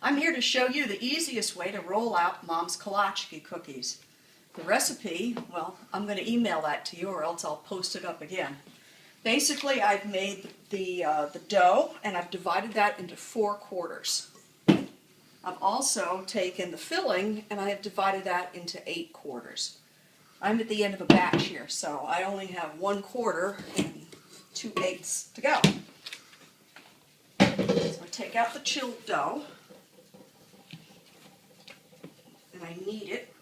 I'm here to show you the easiest way to roll out Mom's kolache cookies. The recipe, well, I'm going to email that to you or else I'll post it up again. Basically, I've made the dough and I've divided that into 4 quarters. I've also taken the filling and I have divided that into 8 quarters. I'm at the end of a batch here, so I only have 1 quarter and 2/8 to go. So I take out the chilled dough, and I knead it,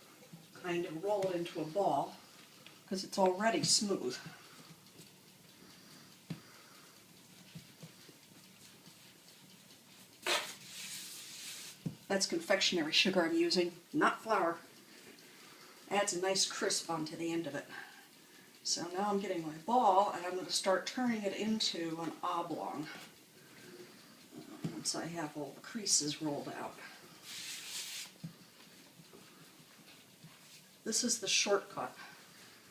kind of roll it into a ball, because it's already smooth. That's confectionery sugar I'm using, not flour. Adds a nice crisp onto the end of it. So now I'm getting my ball, and I'm going to start turning it into an oblong. Once I have all the creases rolled out. This is the shortcut.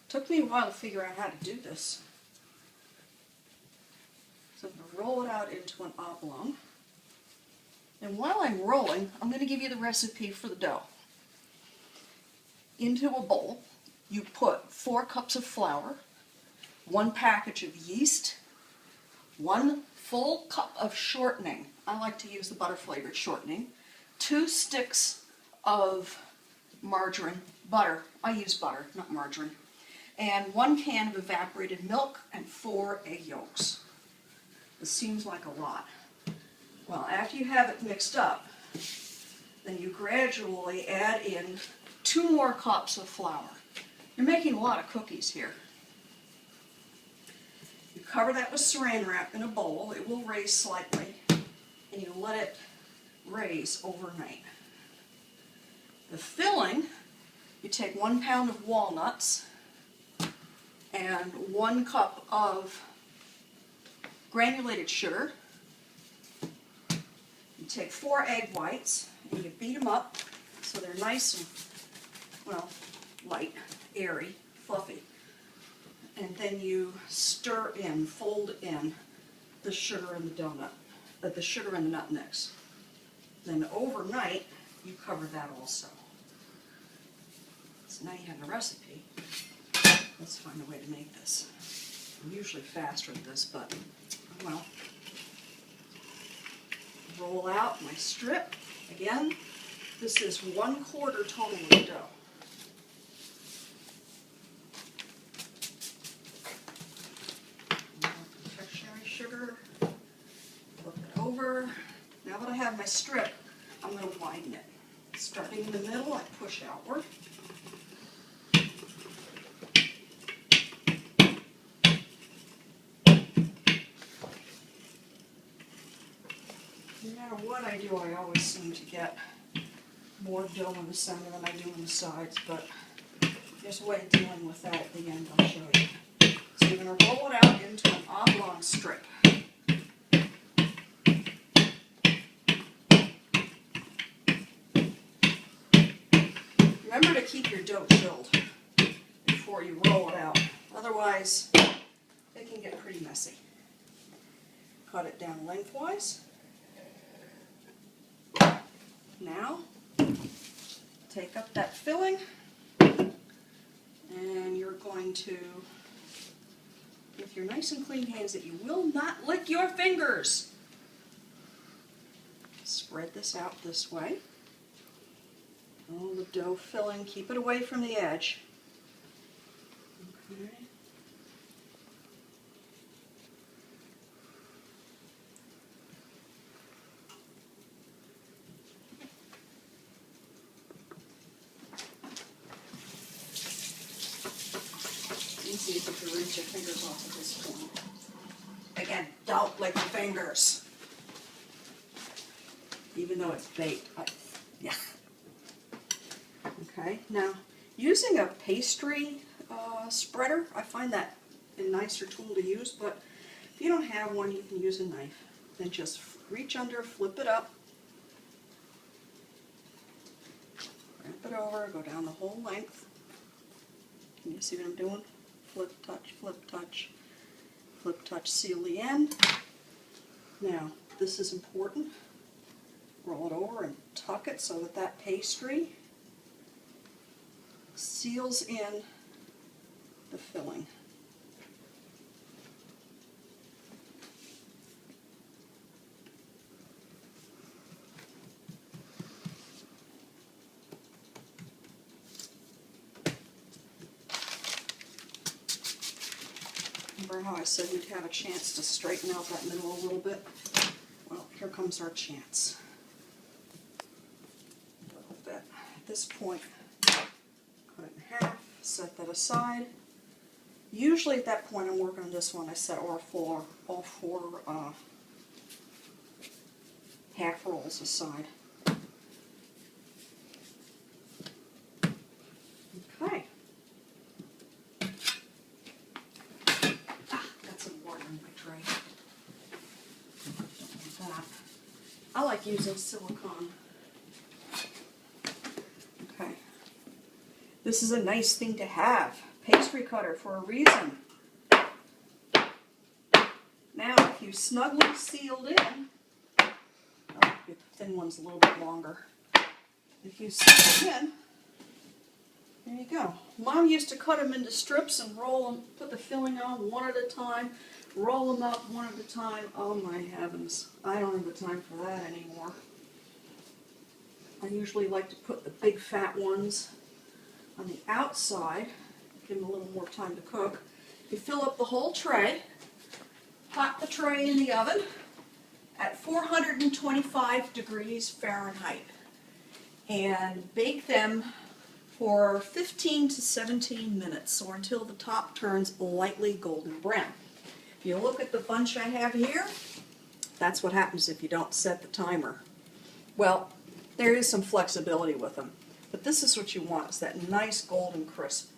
Took me a while to figure out how to do this. So I'm going to roll it out into an oblong. And while I'm rolling, I'm going to give you the recipe for the dough. Into a bowl, you put 4 cups of flour, 1 package of yeast, 1 full cup of shortening. I like to use the butter-flavored shortening. 2 sticks of margarine, butter. I use butter, not margarine. And 1 can of evaporated milk and 4 egg yolks. This seems like a lot. Well, after you have it mixed up, then you gradually add in 2 more cups of flour. You're making a lot of cookies here. You cover that with saran wrap in a bowl. It will raise slightly, and you let it raise overnight. The filling, you take 1 pound of walnuts and 1 cup of granulated sugar. You take 4 egg whites and you beat them up so they're nice and, well, light, airy, fluffy. And then you stir in, fold in the sugar and the sugar and the nut mix. Then overnight, you cover that also. So now you have the recipe. Let's find a way to make this. I'm usually faster at this, but, well. Roll out my strip. Again, this is 1 quarter total of dough. Confectionery sugar. Flip it over. Now that I have my strip, I'm going to widen it. Starting in the middle, I push outward. No matter what I do, I always seem to get more dough in the center than I do in the sides, but there's a way of dealing with that at the end I'll show you. So you're going to roll it out into an oblong strip. Remember to keep your dough chilled before you roll it out, otherwise it can get pretty messy. Cut it down lengthwise. Now, take up that filling, and you're going to, with your nice and clean hands that you will not lick your fingers, spread this out this way. Oh, the dough filling, keep it away from the edge. Okay. Easy if you can rinse your fingers off at this point. Again, don't lick your fingers. Even though it's baked. Yeah. Okay, now using a pastry spreader, I find that a nicer tool to use, but if you don't have one, you can use a knife. Then just reach under, flip it up, wrap it over, go down the whole length. Can you see what I'm doing? Flip, touch, seal the end. Now, this is important. roll it over and tuck it so that that pastry seals in the filling. Remember how I said we'd have a chance to straighten out that middle a little bit? Well, here comes our chance. A little bit. At this point, cut it in half, set that aside. Usually at that point I'm working on this one, I set all four half rolls aside. Okay. Got some water in my tray. Don't want that. I like using silicone. Okay. This is a nice thing to have. Pastry cutter for a reason. Now, if you snugly sealed in, oh, the thin one's a little bit longer. If you seal it in, there you go. Mom used to cut them into strips and roll them, put the filling on one at a time, roll them up one at a time. Oh my heavens, I don't have the time for that anymore. I usually like to put the big fat ones on the outside, give them a little more time to cook. You fill up the whole tray, pop the tray in the oven at 425 degrees Fahrenheit and bake them for 15 to 17 minutes or until the top turns lightly golden brown. If you look at the bunch I have here, that's what happens if you don't set the timer. Well, there is some flexibility with them, but this is what you want, is that nice golden crisp.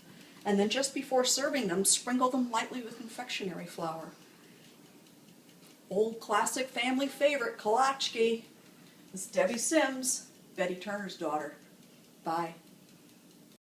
And then just before serving them, sprinkle them lightly with confectionery flour. Old classic family favorite, Kolache. This is Debbie Sims, Betty Turner's daughter. Bye.